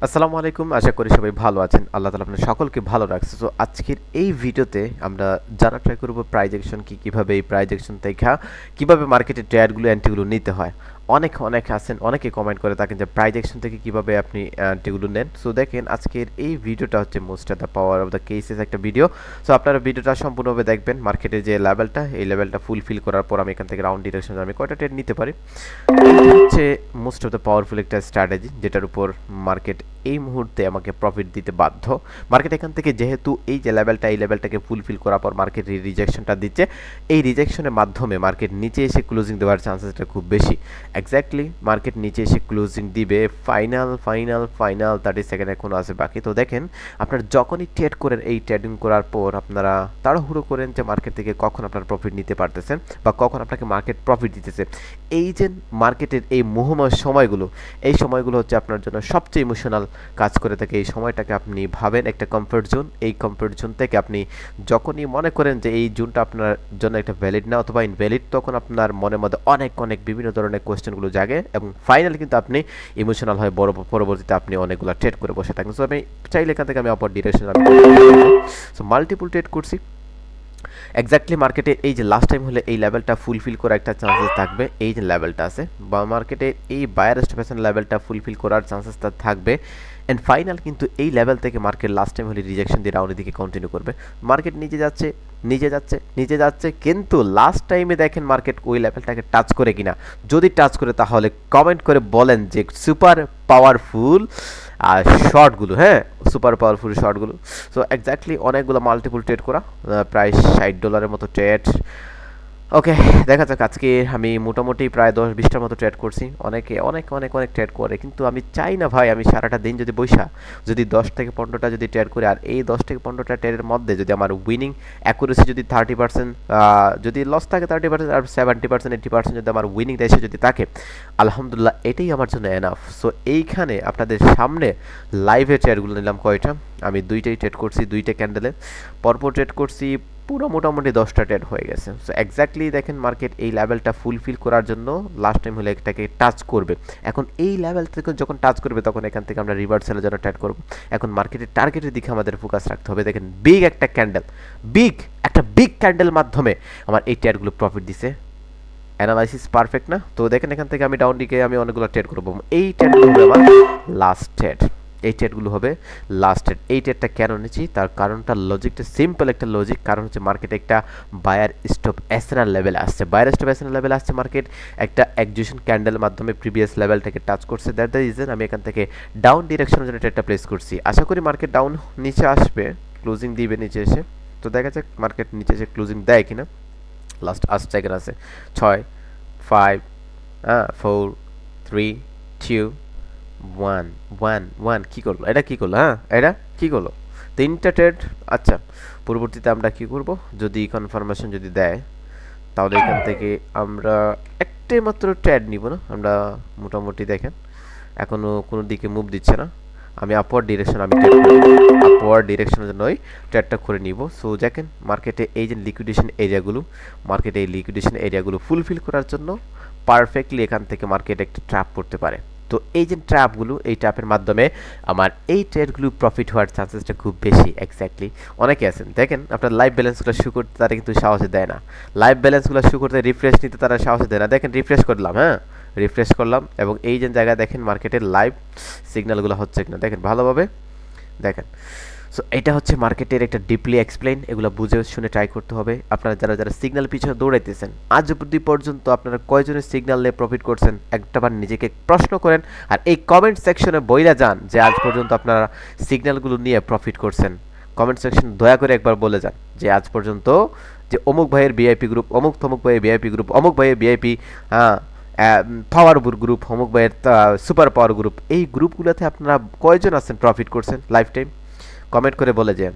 আসসালামু আলাইকুম, আশা করি সবাই ভালো আছেন। আল্লাহ তাআলা আপনাদের সকলকে ভালো রাখছে। তো আজকের এই ভিডিওতে আমরা জানার ট্রাই করব প্রাইস অ্যাকশন কি, কিভাবে এই প্রাইস অ্যাকশন থেকে কিভাবে মার্কেটে ট্রেডগুলো এন্ট্রিগুলো নিতে হয়। অনেক আছেন, অনেকে কমেন্ট করে থাকেন যে প্রাইস অ্যাকশন থেকে কিভাবে আপনি এন্ট্রিগুলো নেন। সো দেখেন আজকের এই ভিডিওটা হচ্ছে most of the power of the cases একটা ভিডিও। সো আপনারা ভিডিওটা সম্পূর্ণভাবে দেখবেন। মার্কেটের যে লেভেলটা, এই লেভেলটা ফুলফিল করার পর আমি এখান থেকে রাউন্ড ডিরেকশন আমি কয়টা ট্রেড নিতে পারি। এটা হচ্ছে মোস্ট অফ দ্য পাওয়ারফুল একটা স্ট্র্যাটেজি, যেটার উপর মার্কেট এই মুহূর্তে আমাকে প্রফিট দিতে বাধ্য। মার্কেট এখান থেকে যেহেতু এই যে লেভেলটা, এই লেভেলটাকে ফুলফিল করার পর মার্কেট রিজেকশনটা দিচ্ছে, এই রিজেকশনের মাধ্যমে মার্কেট নিচে এসে ক্লোজিং দেওয়ার চান্সেসটা খুব বেশি। এক্স্যাক্টলি মার্কেট নিচে এসে ক্লোজিং দিবে। ফাইনাল 30 সেকেন্ড এখনও আছে বাকি। তো দেখেন, আপনারা যখনই ট্রেড করেন, এই ট্রেডিং করার পর আপনারা তাড়াহুড়ো করেন যে মার্কেট থেকে কখন আপনার প্রফিট নিতে পারতেছেন বা কখন আপনাকে মার্কেট প্রফিট দিতেছে। এই যে মার্কেটের এই মোহময় সময়গুলো, এই সময়গুলো হচ্ছে আপনার জন্য সবচেয়ে ইমোশনাল কাজ করে থাকে। এই সময়টাকে আপনি ভাবেন একটা কমফর্ট জোন। এই কমফর্ট জোন থেকে আপনি যখনই মনে করেন যে এই জোনটা আপনার জন্য একটা ভ্যালিড না অথবা ইনভ্যালিড, তখন আপনার মনের মধ্যে অনেক বিভিন্ন ধরনের কোয়েশ্চেনগুলো জাগে এবং ফাইনালি কিন্তু আপনি ইমোশনাল হয়ে পরবর্তীতে আপনি অনেকগুলো ট্রেড করে বসে থাকেন। সো আমি চাইলে এখান থেকে আমি অপর ডিরেকশন সো মাল্টিপল ট্রেড করছি। এক্স্যাক্টলি মার্কেটে এই যে লাস্ট টাইম হলে এই লেভেলটা ফুলফিল করার একটা চান্সেস থাকবে। এই যে লেভেলটা আছে বা মার্কেটে এই বায়ার স্টপেশন লেভেলটা ফুলফিল করার চান্সেসটা থাকবে। অ্যান্ড ফাইনাল কিন্তু এই লেভেল থেকে মার্কেট লাস্ট টাইম হলে রিজেকশন দিয়ে রাউন্ডের দিকে কন্টিনিউ করবে। মার্কেট নিচে যাচ্ছে কিন্তু লাস্ট টাইমে দেখেন মার্কেট ওই লেভেলটাকে টাচ করে কিনা। যদি টাচ করে তাহলে কমেন্ট করে বলেন যে সুপার পাওয়ারফুল শর্টগুলো, হ্যাঁ সুপার পাওয়ারফুল শর্টগুলো। সো এক্স্যাক্টলি অনেকগুলো মাল্টিপল ট্রেড করা, প্রায় $60 মতো ট্রেড। ওকে, দেখা যাক। আজকে আমি মোটামুটি প্রায় 10-20টার মতো ট্রেড করছি। অনেকে অনেক ট্রেড করে, কিন্তু আমি চাই না ভাই আমি সারাটা দিন যদি যদি 10 থেকে 15টা যদি ট্রেড করি, আর এই 10 থেকে 15টা ট্রেডের মধ্যে যদি আমার উইনিং অ্যাকুরেসি যদি 30%, যদি লস থাকে 30%, আর 70% 80% যদি আমার উইনিং রেশিও যদি থাকে, আলহামদুলিল্লাহ এটাই আমার জন্য এনাফ। সো এইখানে আপনাদের সামনে লাইভে ট্রেডগুলো নিলাম কয়টা, আমি 2টাই ট্রেড করছি, 2টা ক্যান্ডেলে পরপর ট্রেড করছি। পুরো মোটামুটি 10টা ট্রেড হয়ে গেছে। সো এক্স্যাক্টলি দেখেন মার্কেট এই লেভেলটা ফুলফিল করার জন্য লাস্ট টাইম হলে এটাকে টাচ করবে। এখন এই লেভেল থেকে যখন টাচ করবে তখন এখান থেকে আমরা রিভার্সালের জন্য ট্রেড করব। এখন মার্কেটের টার্গেটের দিকে আমাদের ফোকাস রাখতে হবে। দেখেন বিগ একটা ক্যান্ডেল মাধ্যমে আমার এই ট্রেডগুলো প্রফিট দিছে। অ্যানালাইসিস পারফেক্ট না? তো দেখেন এখান থেকে আমি ডাউন দিকে আমি অনেকগুলো ট্রেড করব। এই ট্রেডগুলো হবে আমার লাস্ট ট্রেড। এই ট্রেডগুলো হবে লাস্ট ট্রেড। এই ট্রেডটা কেন নিচ্ছি তার কারণটা, লজিকটা সিম্পল একটা লজিক। কারণ হচ্ছে মার্কেটে একটা বায়ার স্টপ এসএনআর লেভেল আসছে। মার্কেট একটা এক্সিকিউশন ক্যান্ডেলের মাধ্যমে প্রিভিয়াস লেভেলটাকে টাচ করছে। দ্যাট দ্য রিজন আমি এখান থেকে ডাউন ডিরেকশনের জন্য ট্রেডটা প্লেস করছি। আশা করি মার্কেট ডাউন নিচে আসবে, ক্লোজিং দিবে নিচে এসে। তো দেখা যাক মার্কেট নিচে এসে ক্লোজিং দেয় কিনা। লাস্ট সেকেন্ড আছে 6 5 4 3 2 1 কি করলো এটা, কি করলো, এটা কি করলো, 3টা ট্রেড। আচ্ছা, পরবর্তীতে আমরা কি করব, যদি কনফার্মেশন যদি দেয় তাহলে এখান থেকে আমরা একটাই মাত্র ট্রেড নিব না। আমরা মোটামুটি দেখেন এখনো কোনো দিকে মুভ দিচ্ছে না। আমি আপওয়ার্ড ডিরেকশনের জন্য ওই ট্রেডটা করে নিব। সো দেখেন মার্কেটে এই যে লিকুইডেশন এরিয়াগুলো ফুলফিল করার জন্য পারফেক্টলি এখান থেকে মার্কেট একটা ট্র্যাপ করতে পারে। তো এই যে ট্র্যাপগুলো, এই ট্র্যাপের মাধ্যমে আমার এই ট্রেডগুলো প্রফিট হওয়ার চান্সেসটা খুব বেশি। এক্স্যাক্টলি অনেকে আছেন দেখেন আপনার লাইভ ব্যালেন্সগুলো শু করতে তারা কিন্তু সাহস দেয় না। লাইভ ব্যালেন্সগুলো শু করতে রিফ্রেশ নিতে তারা সাহস দেয় না। দেখেন রিফ্রেশ করলাম এবং এই যে জায়গায় দেখেন মার্কেটের লাইভ সিগন্যালগুলো হচ্ছে কিনা দেখেন ভালোভাবে দেখেন। সো এটা হচ্ছে মার্কেটের একটা ডিপলি এক্সপ্লেইন। এগুলো বুঝে শুনে ট্রাই করতে হবে। আপনারা যারা সিগন্যাল পিছনে দৌড়াইতেছেন, আজ অবধি পর্যন্ত আপনারা কয়জনের সিগন্যাল নিয়ে প্রফিট করছেন, একটাবার নিজেকে প্রশ্ন করেন আর এই কমেন্ট সেকশনে বইলা যান যে আজ পর্যন্ত আপনারা সিগন্যালগুলো নিয়ে প্রফিট করছেন। কমেন্ট সেকশন দয়া করে একবার বলে যান যে আজ পর্যন্ত যে অমুক ভাইয়ের ভিআইপি গ্রুপ, অমুক ভাইয়ের ভিআইপি গ্রুপ, অমুক ভাইয়ের ভিআইপি পাওয়ার গ্রুপ, অমুক ভাইয়ের সুপার পাওয়ার গ্রুপ, এই গ্রুপগুলোতে আপনারা কয়জন আছেন প্রফিট করছেন লাইফ টাইম, কমেন্ট করে বলে যান।